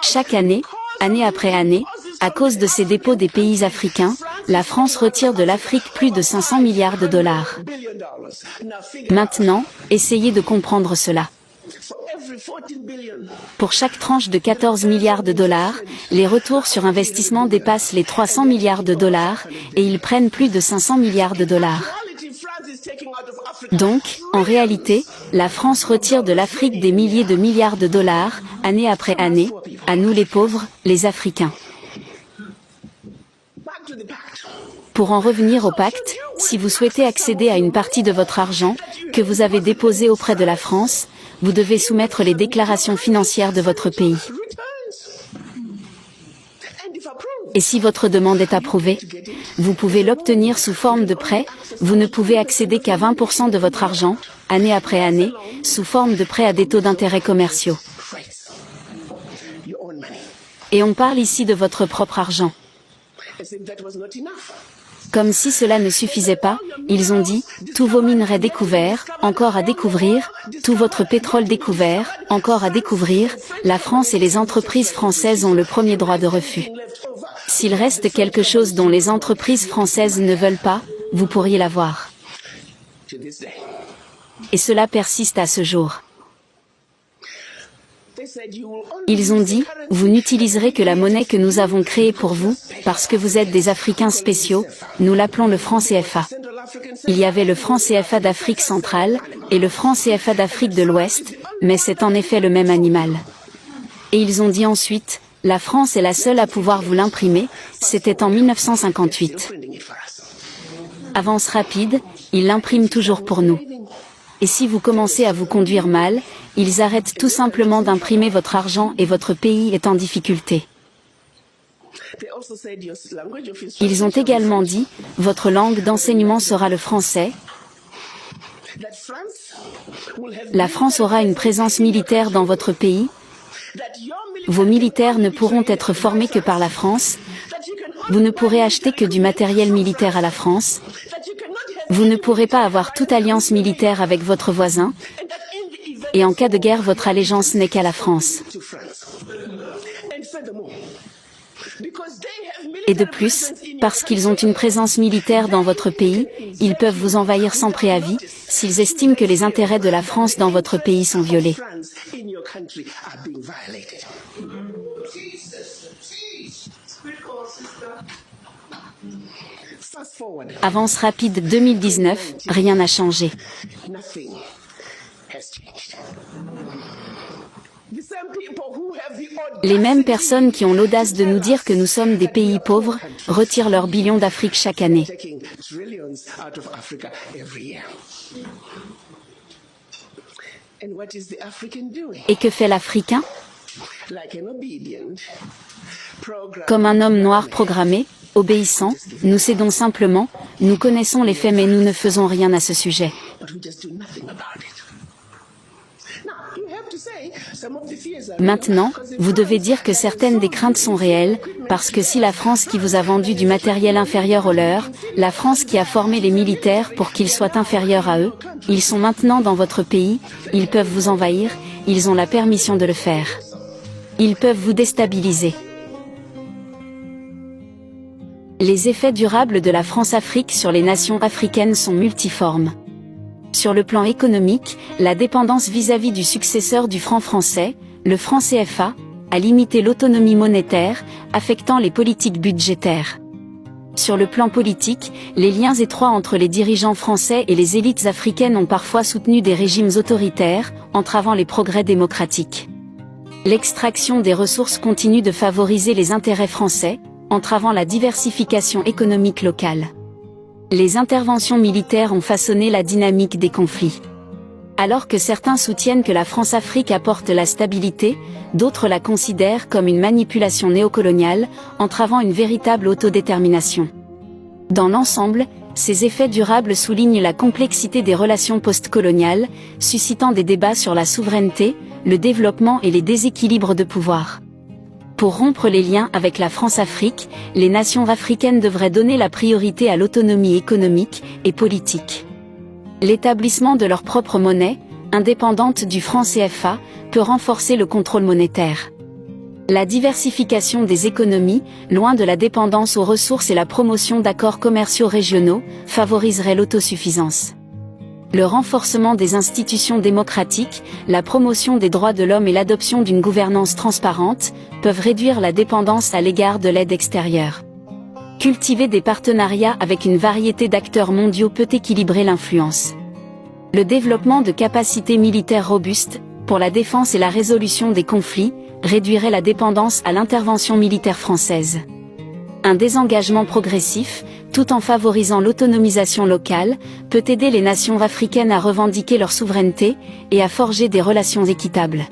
Chaque année, année après année, à cause de ces dépôts des pays africains, la France retire de l'Afrique plus de 500 milliards de dollars. Maintenant, essayez de comprendre cela. Pour chaque tranche de 14 milliards de dollars, les retours sur investissement dépassent les 300 milliards de dollars, et ils prennent plus de 500 milliards de dollars. Donc, en réalité, la France retire de l'Afrique des milliers de milliards de dollars, année après année, à nous les pauvres, les Africains. Pour en revenir au pacte, si vous souhaitez accéder à une partie de votre argent, que vous avez déposé auprès de la France, vous devez soumettre les déclarations financières de votre pays. Et si votre demande est approuvée, vous pouvez l'obtenir sous forme de prêt, vous ne pouvez accéder qu'à 20% de votre argent, année après année, sous forme de prêt à des taux d'intérêt commerciaux. Et on parle ici de votre propre argent. Comme si cela ne suffisait pas, ils ont dit, tous vos minerais découverts, encore à découvrir, tout votre pétrole découvert, encore à découvrir, la France et les entreprises françaises ont le premier droit de refus. S'il reste quelque chose dont les entreprises françaises ne veulent pas, vous pourriez l'avoir. Et cela persiste à ce jour. Ils ont dit, vous n'utiliserez que la monnaie que nous avons créée pour vous, parce que vous êtes des Africains spéciaux, nous l'appelons le franc CFA. Il y avait le franc CFA d'Afrique centrale, et le franc CFA d'Afrique de l'Ouest, mais c'est en effet le même animal. Et ils ont dit ensuite, la France est la seule à pouvoir vous l'imprimer, c'était en 1958. Avance rapide, ils l'impriment toujours pour nous. Et si vous commencez à vous conduire mal, ils arrêtent tout simplement d'imprimer votre argent et votre pays est en difficulté. Ils ont également dit, votre langue d'enseignement sera le français. La France aura une présence militaire dans votre pays. Vos militaires ne pourront être formés que par la France. Vous ne pourrez acheter que du matériel militaire à la France. Vous ne pourrez pas avoir toute alliance militaire avec votre voisin. Et en cas de guerre, votre allégeance n'est qu'à la France. Et de plus, parce qu'ils ont une présence militaire dans votre pays, ils peuvent vous envahir sans préavis, s'ils estiment que les intérêts de la France dans votre pays sont violés. Avance rapide 2019, rien n'a changé. Les mêmes personnes qui ont l'audace de nous dire que nous sommes des pays pauvres, retirent leurs billions d'Afrique chaque année. Et que fait l'Africain? Comme un homme noir programmé, obéissant, nous cédons simplement, nous connaissons les faits mais nous ne faisons rien à ce sujet. Maintenant, vous devez dire que certaines des craintes sont réelles, parce que si la France qui vous a vendu du matériel inférieur au leur, la France qui a formé les militaires pour qu'ils soient inférieurs à eux, ils sont maintenant dans votre pays, ils peuvent vous envahir, ils ont la permission de le faire. Ils peuvent vous déstabiliser. Les effets durables de la France-Afrique sur les nations africaines sont multiformes. Sur le plan économique, la dépendance vis-à-vis du successeur du franc français, le franc CFA, a limité l'autonomie monétaire, affectant les politiques budgétaires. Sur le plan politique, les liens étroits entre les dirigeants français et les élites africaines ont parfois soutenu des régimes autoritaires, entravant les progrès démocratiques. L'extraction des ressources continue de favoriser les intérêts français, entravant la diversification économique locale. Les interventions militaires ont façonné la dynamique des conflits. Alors que certains soutiennent que la France-Afrique apporte la stabilité, d'autres la considèrent comme une manipulation néocoloniale, entravant une véritable autodétermination. Dans l'ensemble, ces effets durables soulignent la complexité des relations postcoloniales, suscitant des débats sur la souveraineté, le développement et les déséquilibres de pouvoir. Pour rompre les liens avec la France-Afrique, les nations africaines devraient donner la priorité à l'autonomie économique et politique. L'établissement de leur propre monnaie, indépendante du franc CFA, peut renforcer le contrôle monétaire. La diversification des économies, loin de la dépendance aux ressources et la promotion d'accords commerciaux régionaux, favoriserait l'autosuffisance. Le renforcement des institutions démocratiques, la promotion des droits de l'homme et l'adoption d'une gouvernance transparente, peuvent réduire la dépendance à l'égard de l'aide extérieure. Cultiver des partenariats avec une variété d'acteurs mondiaux peut équilibrer l'influence. Le développement de capacités militaires robustes, pour la défense et la résolution des conflits, réduirait la dépendance à l'intervention militaire française. Un désengagement progressif, tout en favorisant l'autonomisation locale, peut aider les nations africaines à revendiquer leur souveraineté et à forger des relations équitables.